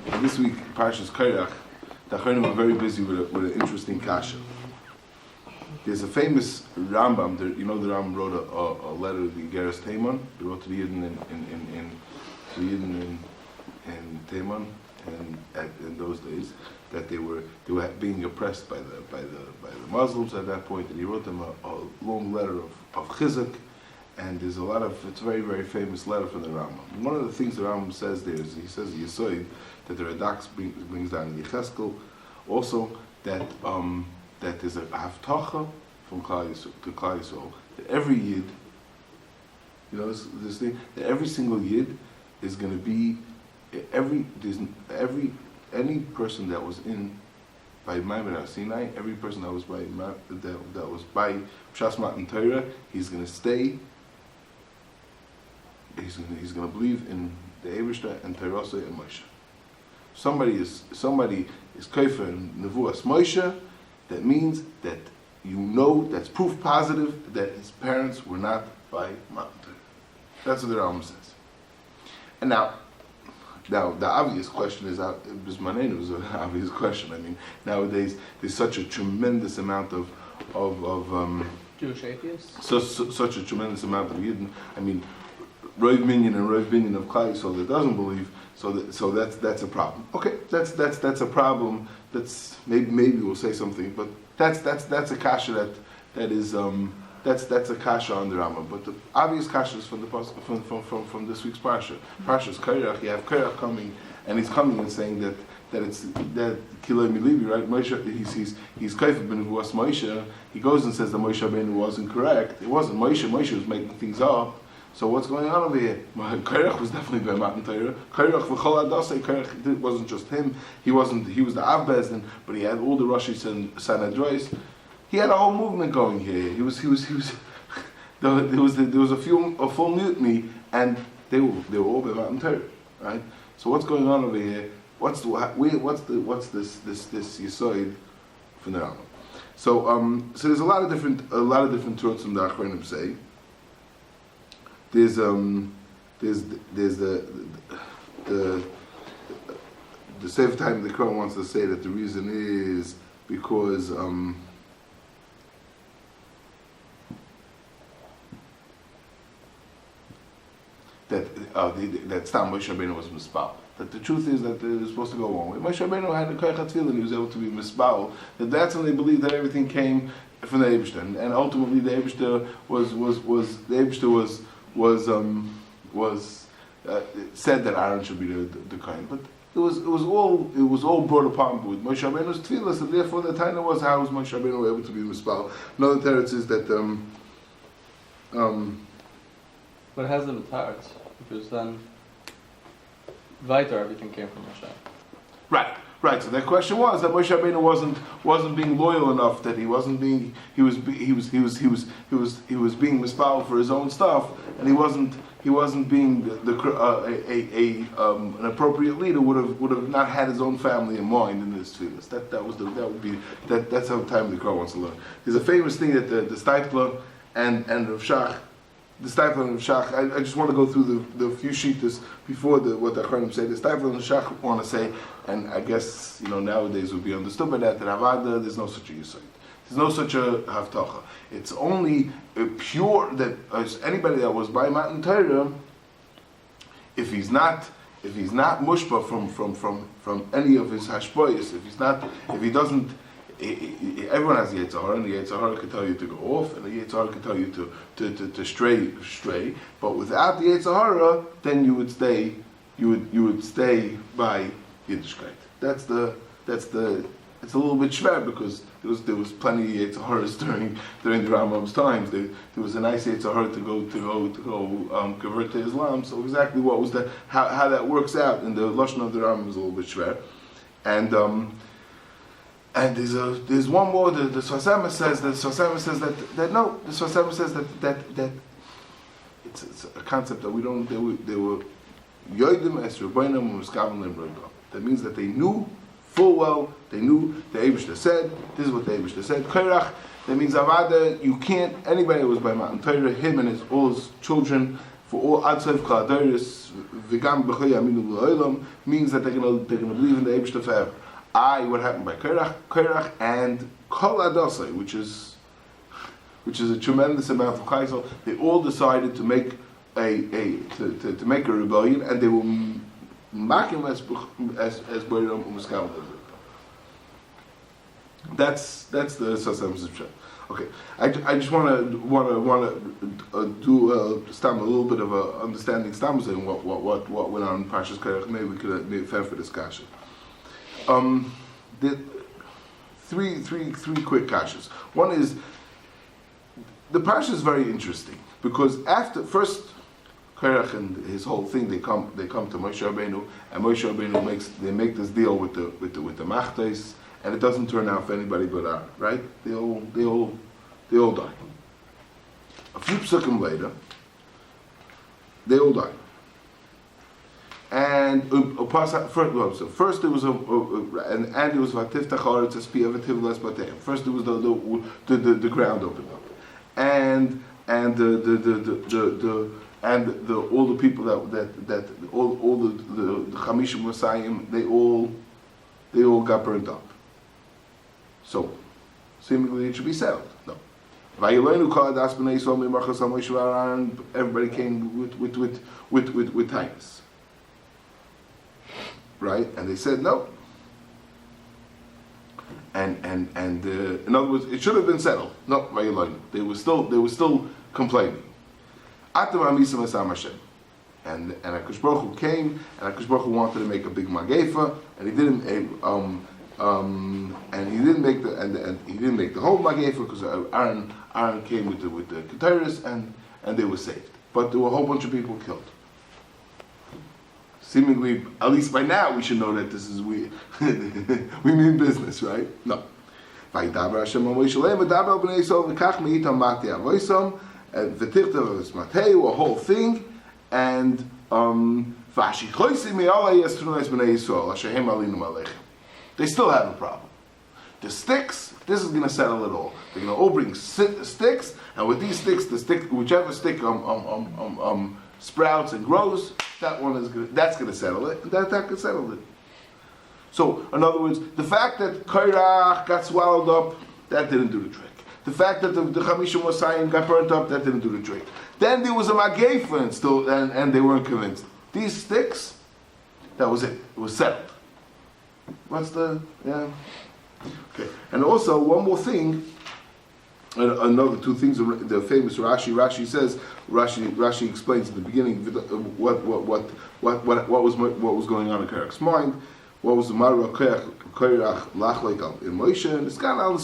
This week, Parshas Korach, the Achronim are very busy with an interesting kasha. There's a famous Rambam. The Rambam wrote a letter to the Igerres Teimon. He wrote to the Yidden in Teimon, and in those days that they were being oppressed by the Muslims at that point, and he wrote them a long letter of chizuk. And there's it's a very, very famous letter from the Rambam. One of the things the Rambam says there is, he says Yisoid, that the Radak brings down in Yecheskel, also that there's a haftacha from Klal Yisrael to Klal Yisrael, that every Yid, this thing, that every single Yid is going to be, any person that was by Har Sinai, every person that was by Parshas Mattan Torah, he's going to stay. He's going to believe in the Eibishter and Torah and Moshe. Somebody is kaifer in Nevuas Moshe. That means that that's proof positive that his parents were not by Mattan Torah. That's what the Rambam says. And now the obvious question is, Bismanenu is an obvious question. I mean, nowadays there's such a tremendous amount of Jewish atheists. Such a tremendous amount of Yidden. I mean, Rov Minyan and Rov Binyan of Klal Yisrael that doesn't believe. So that's a problem. Okay, that's a problem. That's maybe we'll say something, but that's a kasha that's a kasha on the Rambam. But the obvious kasha is from this week's parsha. Parshas Korach. You have Korach coming, and he's coming and saying that Kilei Milibi, right? Moshe, he's kaifer b'nevuas Moshe. He goes and says that Moshe Rabeinu wasn't correct. It wasn't Moshe. Moshe was making things up. So what's going on over here? Korach was definitely by Mattan Torah. Korach v'chol adasei. Korach, it wasn't just him. He was the Av Bezdin, but he had all the Roshis and Sanhedrois. He had a whole movement going here. There was a full mutiny, and they were all by Mattan Torah, right? So what's going on over here? What's this Yisoid from the Rambam? So there's a lot of different truths from the Achronim say. There's the Sefer Time the Korach wants to say that the reason is because that Stam Moshe Rabeinu was mispal. That the truth is that it was supposed to go one way. Moshe Rabeinu had a koyach tefillah and he was able to be mispal. That's when they believed that everything came from the Eibishter, and ultimately the Eibishter was said that Aaron should be the kohen, but it was all brought upon with Moshe Rabbeinu's tefillah. So therefore, the taina was how was Moshe Rabeinu able to be mispal. Another teretz is that But it has the teretz because then weiter everything came from Moshe. Right. So the question was that Moshe Rabeinu wasn't being loyal enough, that he was being mispal for his own stuff, and he wasn't being an appropriate leader. Would have not had his own family in mind in this tefillah. That's how time the Korach wants to learn. There's a famous thing that the Steipler and Rav Shach. The Steipler and Shach, I just want to go through the few sheetas before what the Achronim say. The Steipler and Shach want to say, and I guess nowadays would be understood by that Avada, there's no such a Yisoid. There's no such a Haftacha. It's only pure that anybody that was by Mattan Torah, if he's not mushpa from any of his hashboyas, if he doesn't. Everyone has the Yetzer Hara, and the Yetzer Hara can tell you to go off, and the Yetzer Hara can tell you to stray. But without the Yetzer Hara, then you would stay by Yiddishkeit. It's a little bit schwer because there was plenty of Yetzer Haras during the Rambam's times. There was a nice Yetzer Hara to go convert to Islam. So exactly what was how that works out in the lashon of the Rambam is a little bit schwer, and there's one more. The Sfasema says that it's a concept that we don't. They were yoidim es rabbanim u'miskaven l'imrodah. That means that they knew full well. They knew the Eibishter said. This is what the Eibishter said. Korach. That means avada. You can't. Anybody who was by Mattan Torah, him and all his children, for all Adsev Kaladeris Vigam B'Choy Aminu L'Olam means that they're gonna believe in the Eibishter forever. What happened by Korach and Kol Adosai, which is a tremendous amount of Chaisel. They all decided to make to make a rebellion, and they will makim as Boiram Umaskal. That's the Sasam Zipshat. Okay, I just want to do stam a little bit of a understanding stams and what went on in Parshas Korach. Maybe we could be fair for discussion. The three quick kashas. One is the Parsha is very interesting because after first Korach and his whole thing, they come to Moshe Rabeinu, and Moshe Rabeinu make this deal with the Machtais, and it doesn't turn out for anybody but Aaron, right? They all die. A few psukim later, they all die. And first there was and Andy was Vatiftachar to speak of Tivlas Batem. First there was the ground opened up, and all the people that all the Chamishim Messiahim, they all got burnt up. So seemingly it should be settled. No. Everybody came with Titus. Right? And they said no. And in other words, it should have been settled. No, they were still complaining. And Akash Baruch Hu came, and Akash Baruch Hu wanted to make a big magefa, and he didn't make the whole magefa because Aaron came with the Keteris, and they were saved. But there were a whole bunch of people killed. Seemingly, at least by now, we should know that this is we mean business, right? No. A whole thing, and they still have a problem. The sticks, this is going to settle it all. They're going to all bring sticks, and with these sticks, whichever stick sprouts and grows, that's going to settle it. That could settle it. So, in other words, the fact that Korach got swallowed up, that didn't do the trick. The fact that the Chamishim Mosayim got burnt up, that didn't do the trick. Then there was a Magefa and they weren't convinced. These sticks, that was it. It was settled. Okay. And also, one more thing, another two things, the famous Rashi says, Rashi explains in the beginning what was going on in Korach's mind. What was the Mara Korach Lachlek in Moshe? And it's kind of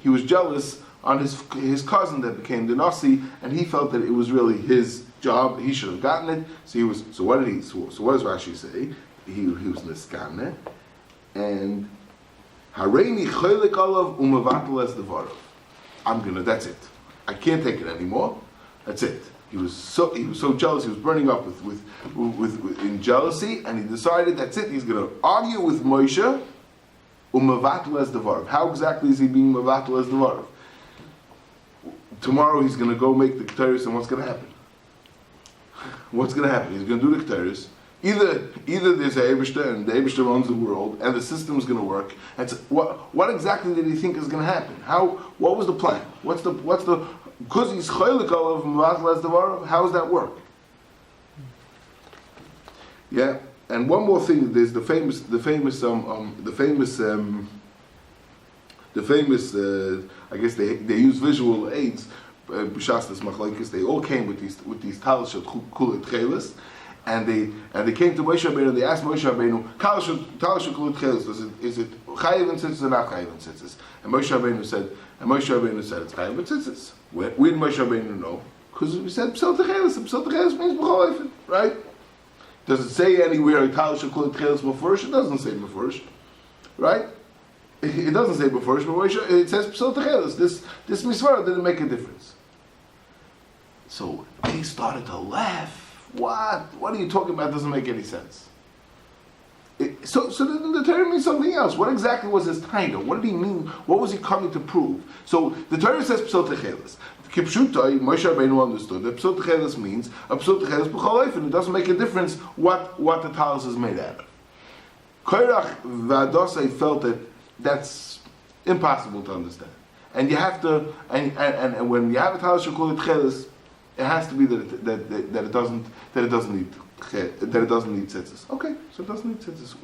he was jealous on his cousin that became the Nasi, and he felt that it was really his job. He should have gotten it. So what does Rashi say? He was Niskane, and Hareini Cholik Olav Umavatel Es Devarov. That's it. I can't take it anymore. That's it. He was so jealous. He was burning up with in jealousy, and he decided that's it. He's going to argue with Moshe. Umavatel Es Devarov. How exactly is he being Umavatel Es Devarov? Tomorrow he's going to go make the Keteris, and what's going to happen? What's going to happen? He's going to do the Keteris. Either there's a Eibishter, and the Eibishter owns the world, and the system is going to work. And so what exactly did he think is going to happen? What was the plan? What's the because he's cholik of Mavatel Es Devarov? How does that work? Yeah, and one more thing. There's the famous. I guess they use visual aids. B'shastas machlokes. They all came with these talis shel kulit chelis. And they came to Moshe Rabeinu and they asked Moshe Rabeinu, talis shel kulit chelis, is it chayiv and tzitzis or not chayiv and tzitzis? And Moshe Rabeinu said it's chayiv and tzitzis. Where did Moshe Rabeinu know? Because we said psal techelis. Psal techelis means b'chol, right? Does it say anywhere talis shel kulit chelis b'furish? It doesn't say b'furish, right? It doesn't say b'furish, but it says psal techelis. This misvara didn't make a difference. So they started to laugh. What are you talking about? Doesn't make any sense. So the Torah means something else. What exactly was his title? What did he mean? What was he coming to prove? So the Torah says psal techelis. Kipshutai, Moshe Rabeinu understood that Psut Cheles means a Psut Cheles b'chol ofen. It doesn't make a difference what the talis is made out of. Korach v'Adosai felt that that's impossible to understand, and you have to, and when you have a talis you call it Cheles, it has to be that it doesn't need tzitzis. Okay, so it doesn't need tzitzis.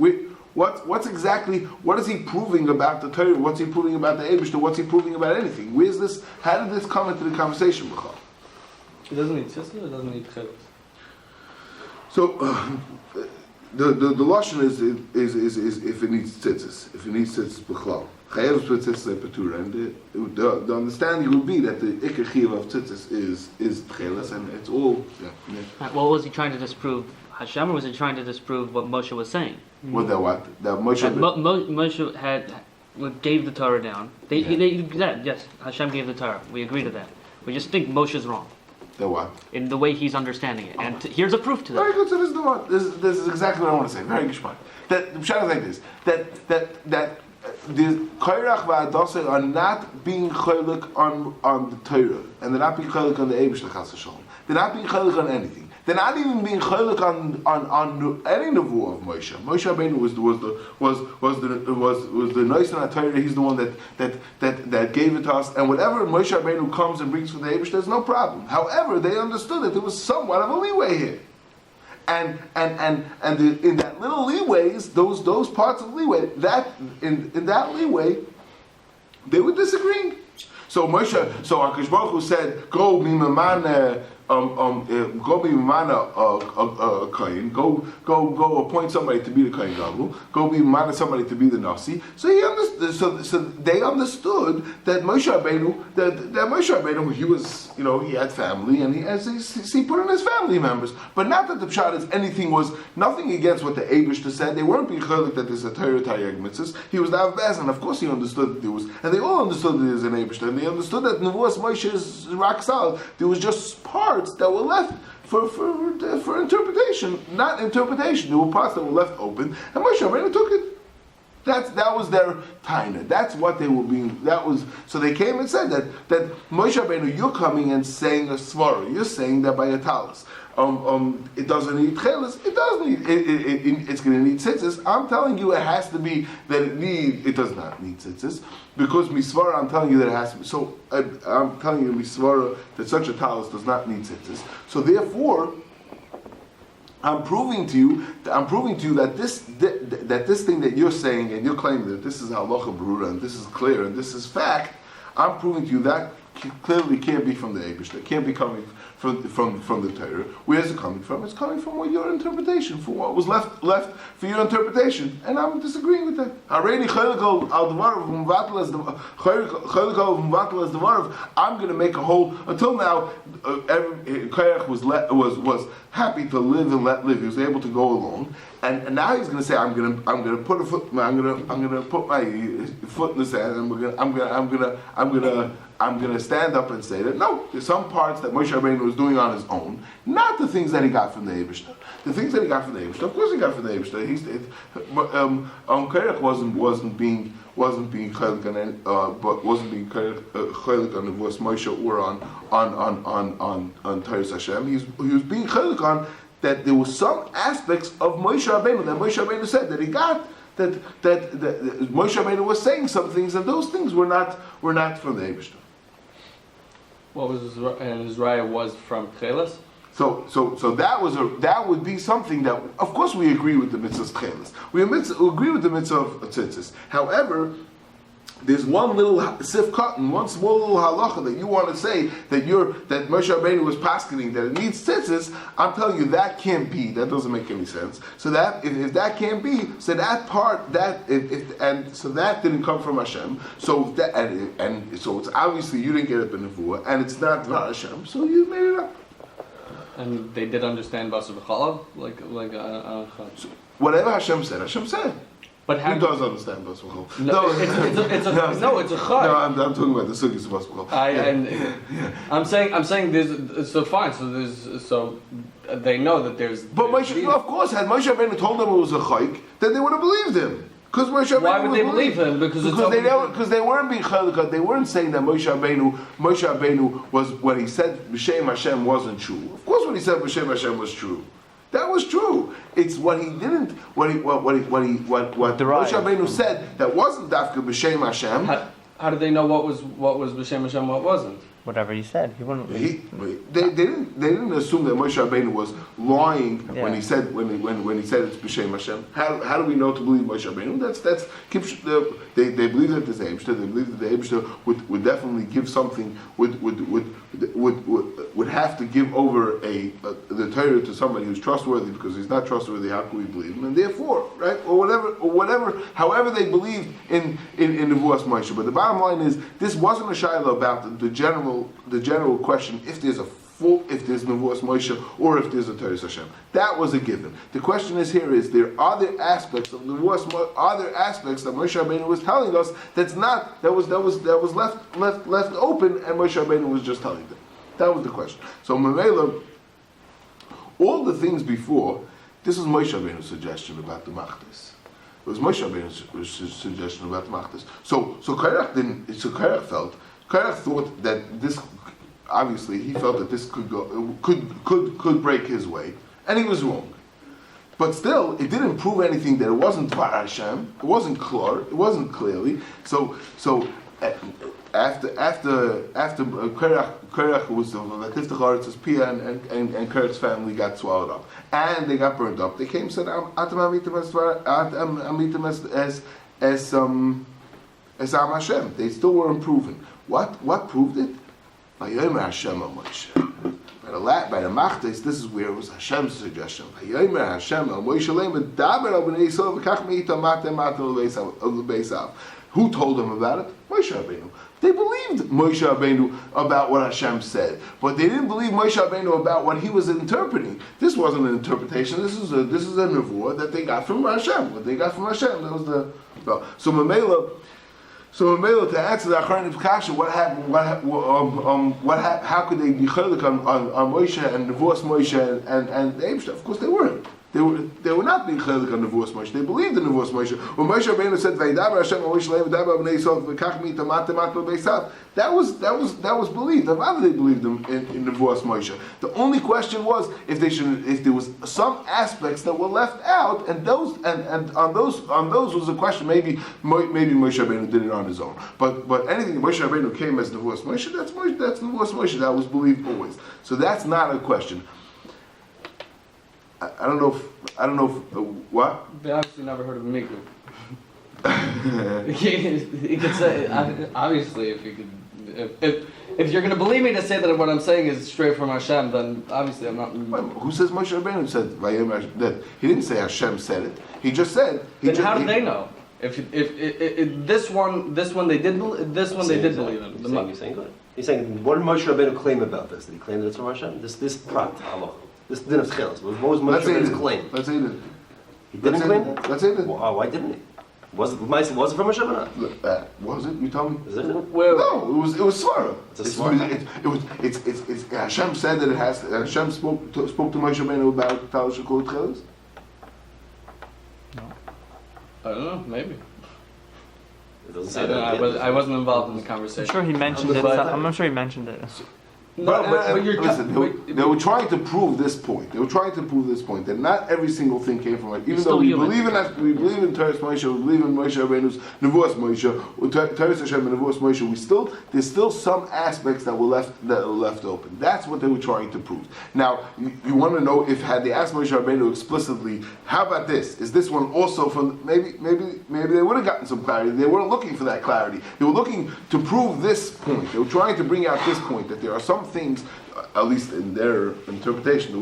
What is he proving about the Torah? What's he proving about the Eibishter? What's he proving about anything? Where's this? How did this come into the conversation? It doesn't need tzitzis. It doesn't need cheles. So the lashon is if it needs tzitzis. If it needs tzitzis, b'chlal. Chayev with tzitzis petura, and the understanding would be that the ikar chiyuv of tzitzis is tcheles, and it's all. Yeah. What was he trying to disprove? Hashem, or was he trying to disprove what Moshe was saying? What? That Moshe. Moshe gave the Torah down. Yes, Hashem gave the Torah. We agree to that. We just think Moshe's wrong. The what? In the way he's understanding it. And here's a proof to that. Very good. So this is the one. This is exactly what I want to say. Very good. That the pshat is like this. That the Korach v'Adosai are not being chaylik on the Torah, and they're not being chaylik on the Eibishter Chas V'Shalom. They're not being chaylik on anything. They're not even being chaylik on any nevuah of Moshe. Moshe Rabeinu was the nice in our Torah. He's the one that gave it to us. And whatever Moshe Rabeinu comes and brings for the Eibush, there's no problem. However, they understood that there was somewhat of a leeway here, and in that little leeways, those parts of leeway, that in that leeway, they were disagreeing. So Hakadosh Baruch Hu said, "Go mimaman." Go be mana kohen. Go appoint somebody to be the kohen gadol. Go be mana somebody to be the nasi. So he understood. So they understood that Moshe Rabeinu, he was, he had family, and he put in his family members. But not that the pshat is was nothing against what the Eibishter said. They weren't being chaylik that there's a Torah Taryag mitzvahs. He was the Avbaz, and of course he understood that there was, and they all understood that there's an Eibishter, and they understood that Nevuas Moshe is Raksal. There was just parts that were left for interpretation, not interpretation. There were parts that were left open, and Moshe Rabeinu took it. That was their taina. That's what they were being. So they came and said that Moshe Rabeinu, you're coming and saying a svara. You're saying that by a talis. It doesn't need cheles. It doesn't need. It's going to need tzitzis. I'm telling you, it has to be that it does not need tzitzis, because misvara. I'm telling you that it has to be. So I'm telling you misvara that such a talis does not need tzitzis. So therefore, I'm proving to you that this thing that you're saying and you're claiming that this is halacha berura and this is clear and this is fact. I'm proving to you that clearly can't be from the Eibishter. It can't be coming from the Torah. Where's it coming from? It's coming from your interpretation, from what was left for your interpretation. And I'm disagreeing with that. I'm going to make a whole. Until now, Korach was happy to live and let live. He was able to go along, and now he's going to say, I'm going to put my foot in the sand, and I'm going to stand up and say that no, there's some parts that Moshe Rabeinu was doing on his own, not the things that he got from the Eibishter. The things that he got from the Eibishter, of course he got from the Eibishter. Korach wasn't being chaylik on, but wasn't being chaylik on the voice Moshe or on Torah Hashem. He was being chaylik on that there were some aspects of Moshe Rabeinu that Moshe Rabeinu said that he got. That Moshe Rabeinu was saying some things, and those things were not from the Eibishter. What was his raya was from cheles? So that would be something that, of course, we agree with the mitzvah's cheles. We agree with the mitzvah of tzitzis. However, there's one little sif cotton, one small little halacha that you want to say that Moshe Rabeinu was paskening that it needs tzitzis. I'm telling you that can't be. That doesn't make any sense. So that if that can't be, so that part so that didn't come from Hashem. So that and so it's obviously you didn't get it in nevuah, and it's not Dvar Hashem. So you made it up. And they did understand Basar V'chalav, So whatever Hashem said. But he does understand Basar V'chalav. No, it's a chai. No, I'm talking about the sukkahs of Basar V'chalav. I'm saying there's so fine. So they know that there's. But Moshe, of course, had Moshe Rabeinu told them it was a chayk, then they would have believed him. Because Moshe Rabbeinu Why would they believe him? Because they weren't being chalikat. They weren't saying that Moshe Rabeinu was, when he said B'Shem Hashem wasn't true. Of course, when he said B'Shem Hashem was true. That was true. It's what he didn't. What Moshe Rabeinu said that wasn't dafka B'Shem Hashem. How did they know what was B'Shem Hashem, what wasn't? Whatever he said, he wouldn't. They didn't assume that Moshe Rabeinu was lying when he said when he said it's b'shem Hashem. How do we know to believe Moshe Rabeinu? They believe that there's Eibshter. They believe that the Eibshter would definitely give something. Would have to give over the Torah to somebody who's trustworthy, because he's not trustworthy. How can we believe him? And therefore, right, or whatever, however they believed in Nevuas Moshe. But the bottom line is, this wasn't a shaila about the general question if there's Nevuas Moshe or if there's a Torah Hashem. That was a given. The question is here is, are there aspects of Nevuas, are there aspects that Moshe Rabeinu was telling us that was left open, and Moshe Rabeinu was just telling them? That was the question. So Mamela, all the things before, this is Moshe Rabeinu's suggestion about the Machtis. It was Moshe Rabbeinu's suggestion about the Machtis. So Korach thought that this, obviously he felt that this could break his way, and he was wrong. But still, it didn't prove anything that it wasn't Dvar Hashem. It wasn't clear. It wasn't clearly. So after Korach was the Tiftach Haaretz's Pia, and Korach's family got swallowed up, and they got burned up. They came and said, "Atam amitim as Am Hashem." They still weren't proven. What proved it? Vayomer Hashem al Moshe. By the Machtes, this is where it was Hashem's suggestion. Vayomer Hashem al Moshe le'im daber al bnei Yisrael v'kach me'itam matem l'beisav. Who told them about it? Moshe Rabeinu. They believed Moshe Rabeinu about what Hashem said, but they didn't believe Moshe Rabeinu about what he was interpreting. This wasn't an interpretation. This is a nevuah that they got from Hashem. What they got from Hashem, that was the. So Mamela, to answer the Acharniv Kasha, what happened? How could they be chalik on Moshe and divorce Moshe and the Eibshter? Of course, they weren't. They were not being chalik on divorce Moshe. They believed in divorce Moshe. When Moshe Rabeinu said, "Vaydaber Hashem Moshe leim v'daber b'nei Yisrael v'kach mi'tam matem beisav," that was believed. How did they believe them in divorce Moshe? The only question was if there was some aspects that were left out, and on those was a question. Maybe Moshe Rabeinu did it on his own. But anything Moshe Rabeinu came as divorce Moshe, that's divorce Moshe. That was believed always. So that's not a question. I don't know if what? They obviously never heard of Miku. You could say, obviously, if you're going to believe me to say that what I'm saying is straight from Hashem, then obviously I'm not. Who says Moshe Rabeinu said that? He didn't say Hashem said it. He just said. How did they know? If this one they did believe in. He's saying, what did Moshe Rabeinu claim about this? Did he claim that it's from Hashem? This prat, Allah. This din of Chilas. What was Moshe Rabbeinu's claim? Let's say that. He didn't claim that? Let's say that. Why didn't he? Was it from Hashem or not? Was it? You tell me. Is it? No, it was Svara. It's a Svara. It's Hashem said that it has. Hashem spoke to Moshe Rabeinu about Tal Shekol Chilas. No. I don't know. Maybe. It doesn't say that. I wasn't involved in the conversation. I'm sure he mentioned it. I'm not sure he mentioned it. They were trying to prove this point. That not every single thing came from it. Even though we believe in Teres Moshe, we believe in Moshe Rabbeinu's Nevuas Moshe, Teres Hashem and Nevuas Moshe. There's still some aspects that were left open. That's what they were trying to prove. Now, you want to know if had they asked Moshe Rabeinu explicitly, how about this? Is this one also from? Maybe they would have gotten some clarity. They weren't looking for that clarity. They were looking to prove this point. They were trying to bring out this point that there are some things, at least in their interpretation,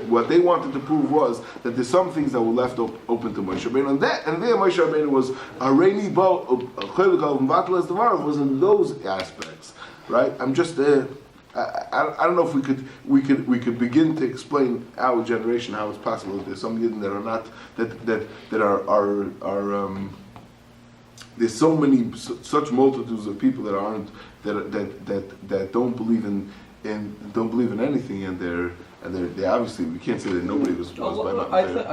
what they wanted to prove was that there's some things that were left open to Moshe Rabeinu, and there Moshe Rabeinu was a rainy boat, was in those aspects, right? I'm just I don't know if we could begin to explain our generation how it's possible that there's some Yidden that are not that are there's so many such multitudes of people that aren't that don't believe in don't believe in anything, and and they obviously we can't say that nobody was by Mattan Torah.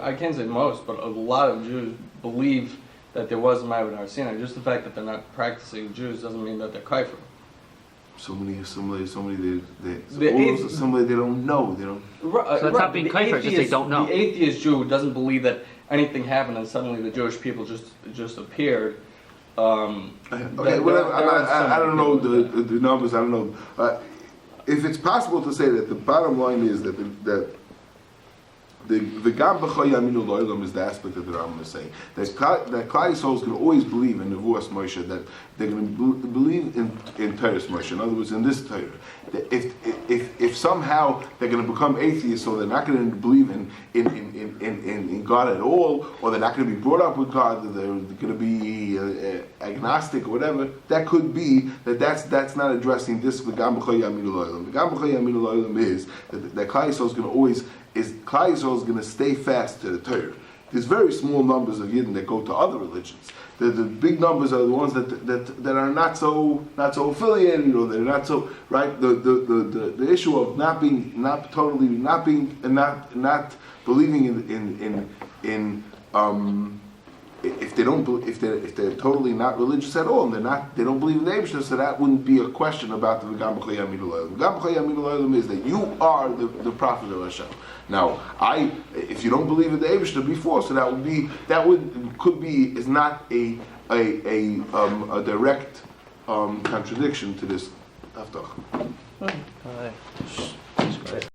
I can't say most, but a lot of Jews believe that there was a Ma'abed Har Sinai. Just the fact that they're not practicing Jews doesn't mean that they're kafir. Somebody they don't know. They don't. So that's not being kafir, just they don't know. The atheist Jew who doesn't believe that anything happened and suddenly the Jewish people just appeared. Okay, whatever. I don't know the numbers. I don't know. If it's possible to say that the bottom line is that the Gam B'Chai Yaminu Lo'olam is the aspect that the Rambam is saying that Klal Yisrael is going to always believe in Nevuas Moshe, that they're going to believe in Torah's Moshe. In other words, in this Torah, that if somehow they're going to become atheists, so they're not going to believe in God at all, or they're not going to be brought up with God, they're going to be agnostic or whatever, that could be that's not addressing this Gam B'Chai Yaminu Lo'olam. The Gam B'Chai Yaminu Lo'olam is that Klal Yisrael is going to always Klal Yisrael is going to stay fast to the Torah. There's very small numbers of Yidden that go to other religions. The big numbers are the ones that are not so affiliated, or they're not so right. The issue of not believing in if they're totally not religious at all, and they don't believe in the Eibishter, so that wouldn't be a question about the Gam B'Chai Yaminu Lo'olam. Gam B'Chai Yaminu Lo'olam is that you are the prophet of Hashem. Now, if you don't believe in the Eibishter before, so is not a direct contradiction to this Haftach.